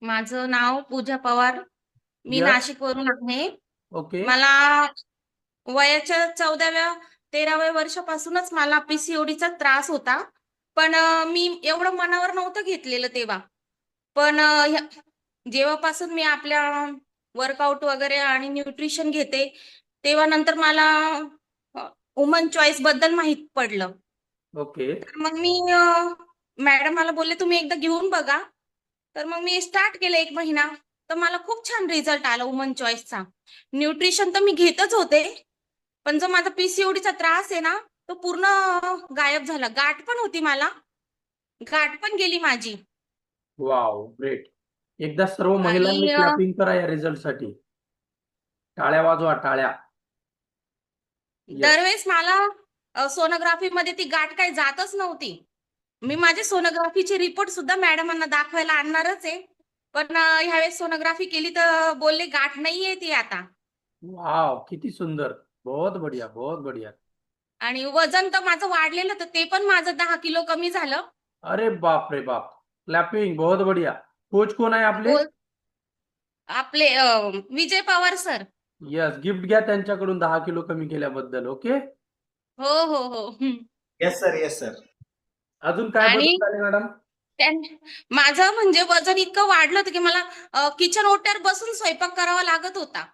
माझं नाव पूजा Pawar. Me yes. नाशिकवरून आहे. Okay. मला वयाच्या 13व्या वर्षापासूनच मला पीसीओडीचा त्रास होता. पण मी एवढं मनावर नव्हतं घेतलेलं तेव्हा. पण जेव्हापासून मी आपल्या वर्कआउट वगैरे आणि न्यूट्रिशन घेते, तेव्हा नंतर मला वुमन चॉईस बद्दल माहित पडलं. ओके. तर मग मी मॅडम मला बोलले तुम्ही एकदा घेऊन बघा. तर मग मी स्टार्ट केलं 1 महिना. तर मला खूप छान रिझल्ट आला वुमन चॉईसचा. न्यूट्रिशन तर मी घेतच होते, पण जो माझा पीसीओडीचा त्रास आहे ना, तो पूर्ण गायब झाला. गाठ पण होती मला, गाठ पण गेली माझी. Wow, great. एकदा सर्व आणि महिलांनी क्लॅपिंग करा या रिझल्ट साठी. टाळ्या वाजवा, टाळ्या. येस. दरवेळेस मला सोनोग्राफी मध्ये ती गाठ काही जातच नव्हती. मी माझे सोनोग्राफीचे रिपोर्ट सुद्धा मॅडमांना दाखवायला आणणारच आहे. पण ह्यावेळेस सोनोग्राफी केली तर बोलले गाठ नाहीये ती आता. वाव, किती सुंदर. बहुत बढ़िया, बहुत बढ़िया. आणि वजन तर माझं वाढलेलं, तर ते पण माझं 10 किलो कमी झालं. अरे बाप रे बाप. क्लॅपिंग, बहुत बढ़िया. कोच कोण आहे आपले? बोल आपले Vijay Pawar sir. Yes, gift घ्या त्यांच्याकडून 10 किलो कमी केल्याबद्दल. ओके. हो हो हो. Yes sir, yes sir. अजून काय आणि बदल झाले मॅडम? माझं म्हणजे वजन इतकं वाढलं होतं की मला किचन ओट्यावर बसून स्वयंपाक करावा लागत होता.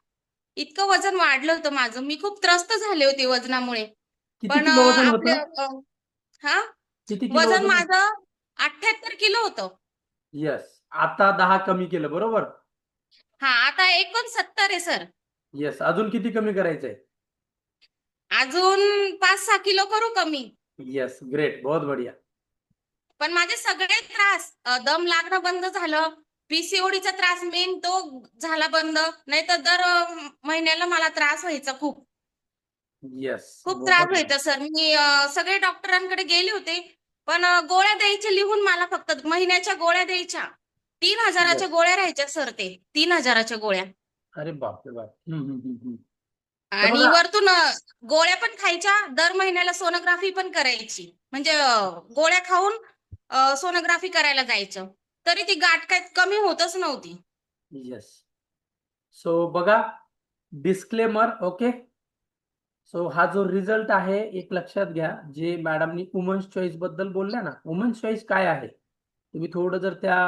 इतकं वजन वाढलं होतं माझं. मी खूप त्रस्त झाले होते वजनामुळे. किती पण किलो वजन आपले होतं? हा किती किलो वजन वजन? माझं 78 किलो होतं. यस. आता 10 कमी केलं, बरोबर? हा, आता 69 आहे सर. येस. अजून किती कमी करायचंय? अजून 5-6 किलो करू कमी. यस, ग्रेट, बहुत बढ़िया. पण माझे सगळे त्रास, दम लागणं बंद झालं. पीसीओडीचा त्रास मेन तो झाला बंद. नाहीतर दर महिन्याला मला त्रास व्हायचा खूप. यस, खूप त्रास बहुत व्हायचा सर. मी सगळे डॉक्टरांकडे गेले होते. पण गोळ्या द्यायच्या लिहून मला, फक्त महिन्याच्या गोळ्या द्यायच्या. 3,000च्या यस. गोळ्या राहायच्या सर ते. 3,000च्या गोळ्या. अरे बाप रे बाप. तर आणि बघा. वरतून गोळ्या पण खायच्या. दर महिन्याला सोनोग्राफी पण करायची. म्हणजे गोळ्या खाऊन सोनोग्राफी करायला जायचं. तरी ती गाठ काय कमी होतच नव्हती. येस. सो बघा, डिस्क्लेमर. ओके. सो हा जो रिझल्ट आहे, एक लक्षात घ्या. जे मॅडमनी वुमन्स चॉईस बद्दल बोलल्या ना, वुमन्स चॉईस काय आहे, तुम्ही थोडं जर त्या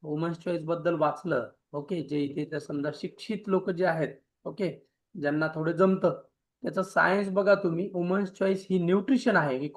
वुमन्स चॉईस बद्दल वाचलं, ओके, जे इथे त्या समजा शिक्षित लोक जे आहेत, ओके, ज्यांना थोडं जमतं, त्याचं सायन्स बघा तुम्ही. वुमन्स चॉईस ही न्यूट्रिशन आहे, ही